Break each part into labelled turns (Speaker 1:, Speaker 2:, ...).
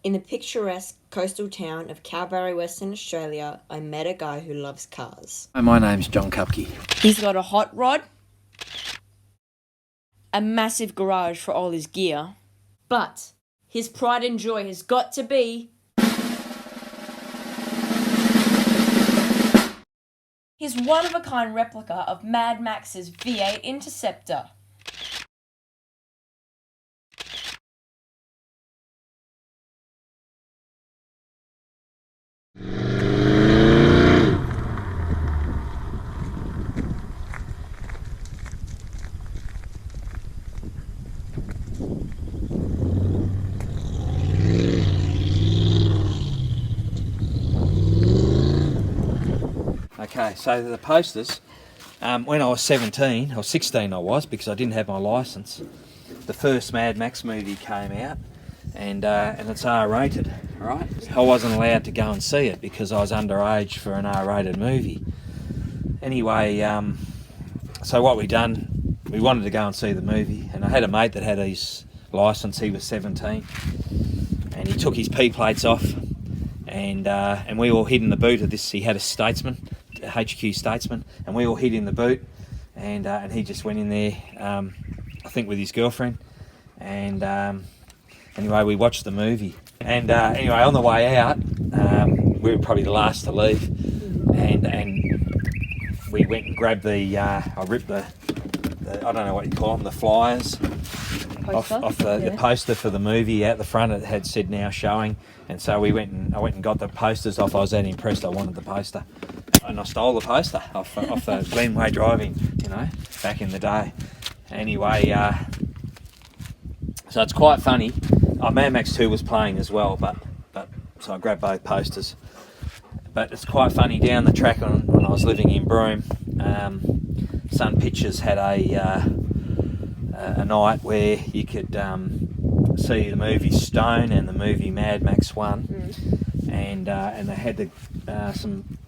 Speaker 1: In the picturesque coastal town of Kalbarri, Western Australia, I met a guy who loves cars.
Speaker 2: Hi, my name's John Kupke.
Speaker 1: He's got a hot rod, a massive garage for all his gear, but his pride and joy has got to be his one-of-a-kind replica of Mad Max's V8 Interceptor.
Speaker 2: Okay, so the posters, when I was 17, or 16 I was, because I didn't have my licence, the first Mad Max movie came out, and it's R-rated, right? I wasn't allowed to go and see it because I was underage for an R-rated movie. Anyway, so what we done, we wanted to go and see the movie, and I had a mate that had his licence. He was 17, and he took his P plates off, and we all hid in the boot of this. He had a Statesman, HQ Statesman, and we all hid in the boot, and he just went in there, I think with his girlfriend, and anyway, we watched the movie, and anyway, on the way out, we were probably the last to leave, and we went and grabbed I ripped the I don't know what you call them, the flyers off the poster for the movie out the front. It had said now showing, and so I went and got the posters off. I was that impressed. I wanted the poster, and I stole the poster off the Glenway driving, back in the day. Anyway, so it's quite funny. Mad Max 2 was playing as well, but so I grabbed both posters. But it's quite funny, down the track when I was living in Broome, Sun Pictures had a night where you could see the movie Stone and the movie Mad Max 1, and they had some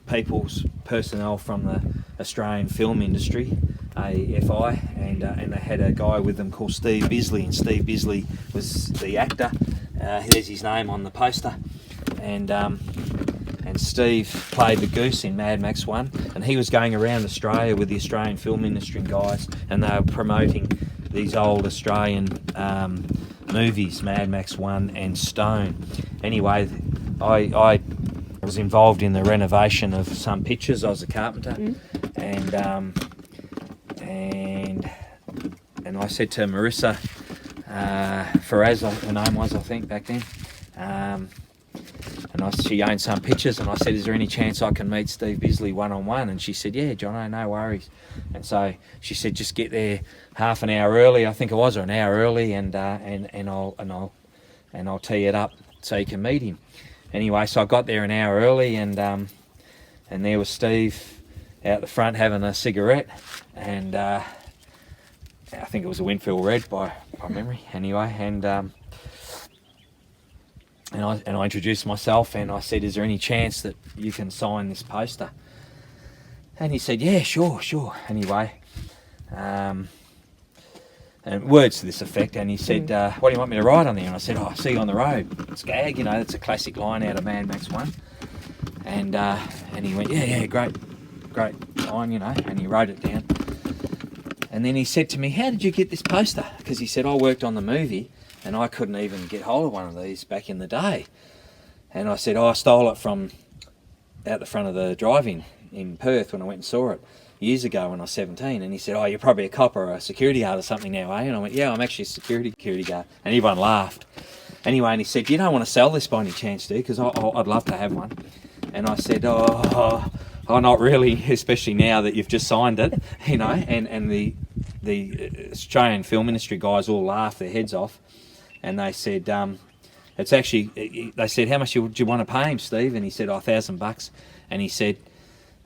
Speaker 2: personnel from the Australian film industry, AFI, and they had a guy with them called Steve Bisley, and Steve Bisley was the actor. There's his name on the poster, and Steve played the Goose in Mad Max 1, and he was going around Australia with the Australian film industry guys, and they were promoting these old Australian movies, Mad Max 1 and Stone. Anyway, I was involved in the renovation of Sun Pictures. I was a carpenter, and I said to Marissa, Faraz, her name was, I think, back then, she owned Sun Pictures, and I said, is there any chance I can meet Steve Bisley one-on-one? And she said, yeah, Jono, no worries. And so she said, just get there half an hour early, I think it was, or an hour early, and I'll tee it up so you can meet him. Anyway, so I got there an hour early, and there was Steve out the front having a cigarette, and I think it was a Winfield Red by memory. Anyway, and I introduced myself, and I said, is there any chance that you can sign this poster? And he said, yeah, sure. Anyway, and words to this effect, and he said, what do you want me to write on there? And I said, see you on the road. It's gag, it's a classic line out of Mad Max 1. And he went, yeah, great line, and he wrote it down. And then he said to me, how did you get this poster? Because he said, I worked on the movie, and I couldn't even get hold of one of these back in the day. And I said, I stole it from out the front of the drive-in in Perth when I went and saw it years ago when I was 17. And he said, you're probably a cop or a security guard or something now, eh? And I went, yeah, I'm actually a security guard. And everyone laughed. Anyway, and he said, you don't want to sell this by any chance, do you? Because I'd love to have one. And I said, oh, not really, especially now that you've just signed it, and the Australian film industry guys all laughed their heads off. And they said, it's actually, they said, how much do you want to pay him, Steve? And he said, $1,000. And he said,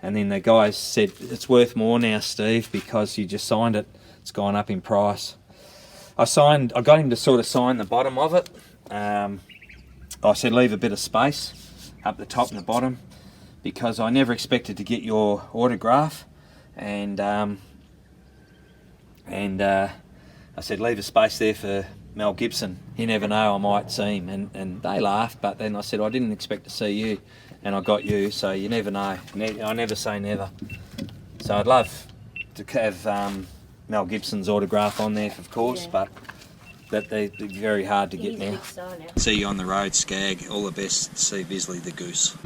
Speaker 2: and then the guys said, it's worth more now, Steve, because you just signed it. It's gone up in price. I got him to sort of sign the bottom of it. I said, leave a bit of space up the top and the bottom, because I never expected to get your autograph. And I said, leave a space there for Mel Gibson. You never know, I might see him. And they laughed, but then I said, I didn't expect to see you, and I got you, so you never know. I never say never. So I'd love to have Mel Gibson's autograph on there, of course, but they're very hard to get now.
Speaker 1: He's a big star now.
Speaker 2: See you on the road, Skag. All the best. See Bisley the Goose.